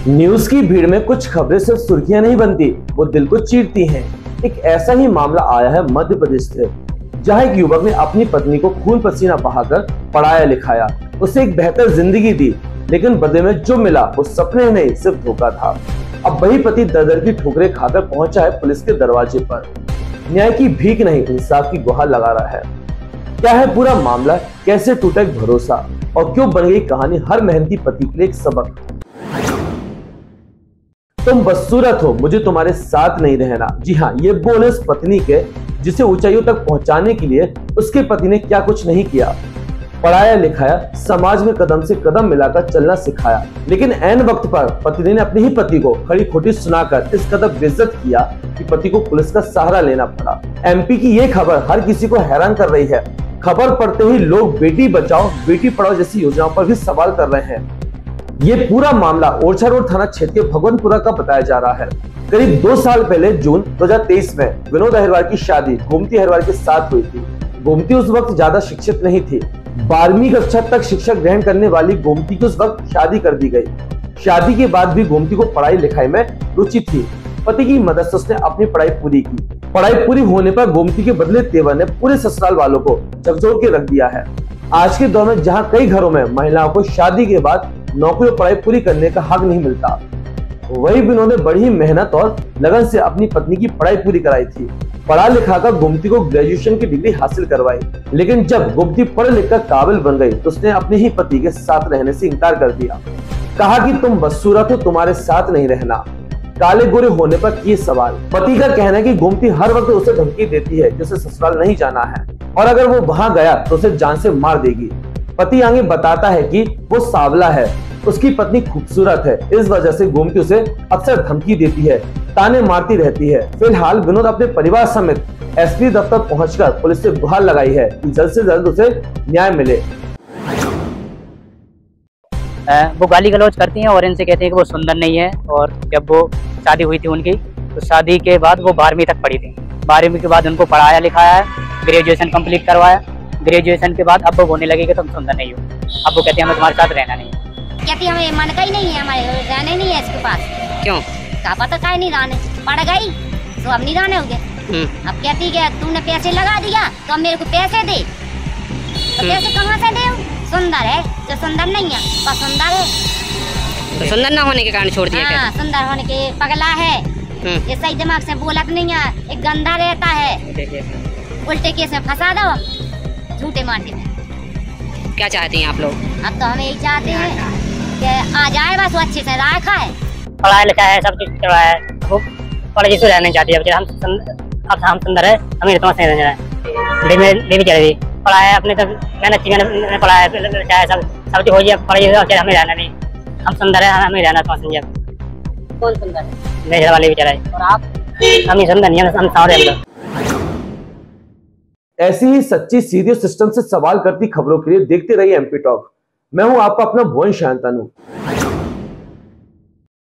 News की भीड़ में कुछ खबरें सिर्फ सुर्खियां नहीं बनती, वो दिल को चीरती हैं। एक ऐसा ही मामला आया है मध्य प्रदेश से, जहां एक युवक ने अपनी पत्नी को खून पसीना बहाकर पढ़ाया लिखाया, उसे एक बेहतर जिंदगी दी, लेकिन बदले में जो मिला वो सपने नहीं सिर्फ धोखा था। अब वही पति दर-दर की ठोकरें खाकर पहुंचा है पुलिस के दरवाजे पर। न्याय की भीख नहीं, इंसाफ की गुहार लगा रहा है। क्या है पूरा मामला, कैसे टूटा एक भरोसा और क्यों बन गई कहानी हर मेहनती पति के लिए एक सबक। तुम बदसूरत हो, मुझे तुम्हारे साथ नहीं रहना। जी हाँ, ये बोल उस पत्नी के जिसे ऊंचाइयों तक पहुंचाने के लिए उसके पति ने क्या कुछ नहीं किया। पढ़ाया लिखाया, समाज में कदम से कदम मिलाकर चलना सिखाया, लेकिन ऐन वक्त पर पत्नी ने अपने ही पति को खड़ी खोटी सुनाकर इस कदर बेइज्जत किया कि पति को पुलिस का सहारा लेना पड़ा। एमपी की ये खबर हर किसी को हैरान कर रही है। खबर पढ़ते ही लोग बेटी बचाओ बेटी पढ़ाओ जैसी योजनाओं पर भी सवाल कर रहे हैं। ये पूरा मामला ओरछा रोड थाना क्षेत्र के भगवानपुरा का बताया जा रहा है। करीब 2 साल पहले जून 2023 में विनोद अहिरवार की शादी गोमती अहिरवार के साथ हुई थी। गोमती उस वक्त ज्यादा शिक्षित नहीं थी। 12वीं कक्षा तक शिक्षा ग्रहण करने वाली गोमती की उस वक्त शादी कर दी गई। शादी के बाद भी गोमती को पढ़ाई लिखाई में रुचि थी। पति की मदद से उसने अपनी पढ़ाई पूरी की। पढ़ाई पूरी होने पर गोमती के बदले तेवर ने पूरे ससुराल वालों को झकझोर के रख दिया है। आज के दौर में जहां कई घरों में महिलाओं को शादी के बाद नौकरी और पढ़ाई पूरी करने का हक नहीं मिलता, वही विनोद ने बड़ी मेहनत और लगन से अपनी पत्नी की पढ़ाई पूरी कराई थी। पढ़ा लिखा कर गोमती को ग्रेजुएशन की डिग्री हासिल करवाई, लेकिन जब गोमती पढ़ लिख कर काबिल बन गई तो उसने अपने ही पति के साथ रहने से इनकार कर दिया। कहा कि तुम बदसूरत हो, तुम्हारे साथ नहीं रहना। काले गोरे होने पर किए सवाल। पति का कहना है कि गोमती हर वक्त उसे धमकी देती है जैसे ससुराल नहीं जाना है, और अगर वो वहां गया तो उसे जान से मार देगी। पति आगे बताता है कि वो सांवला है, उसकी पत्नी खूबसूरत है, इस वजह से गोमती उसे अक्सर धमकी देती है, ताने मारती रहती है। फिलहाल विनोद अपने परिवार समेत एसपी दफ्तर पहुंचकर पुलिस से गुहार लगाई है कि जल्द से जल्द उसे न्याय मिले। वो गाली गलौज करती हैं और इनसे कहते हैं कि वो सुंदर नहीं है। और जब वो शादी हुई थी उनकी, तो शादी के बाद वो 12वीं तक पढ़ी थी। 12वीं के बाद उनको पढ़ाया लिखाया है, ग्रेजुएशन कंप्लीट करवाया। ग्रेजुएशन के बाद अब वो बोलने लगी कि तुम सुंदर नहीं हो। अब वो कहती है हमें तुम्हारे साथ रहना नहीं है। कहती हमें मन का ही नहीं है, हमारे रहने नहीं है इसके पास। क्यों? क्या पता काहे नहीं रहने, पढ़ गई तो अब नहीं रहने होगे। अब कहती है तूने पैसे लगा दिया तो अब मेरे को पैसे दे। तो पैसे कहाँ से दे? सुंदर है जो सुंदर नहीं है, बस सुंदर है तो सुंदर ना होने के कारण छोड़ दिया। हाँ, सुंदर होने के पगला है, ये सही दिमाग से बोलत नहीं है, एक गंदा रहता है, उल्टे केस में फंसा दो, झूठे मारते में। क्या चाहती हैं आप लोग? अब तो हम यही चाहते हैं कि आ जाए, बस वो अच्छे से राह खाए। पढ़ाया लिखा है, सब कुछ करवाया है, वो पढ़े जिसको रहना चाहती है। अब हम सुंदर है, हमें तुम्हारे रहना है। देवी चलेगी पढ़ाया अपने तक मेहनत की, मैंने पढ़ाया चाहे सब हो गया, पढ़ाई हमें रहना नहीं। हम सुंदर है, हमें रहना तुम्हारे संजय। कौन सुंदर है? मेरे वाले भी चलाए। और आप? हम ही सुंदर नहीं, हम सारे अंदर। ऐसी ही सच्ची सीधी सिस्टम से सवाल करती खबरों के लिए देखते रहिए एमपी टॉक। मैं हूं आपका अपना भुवन शांतनु।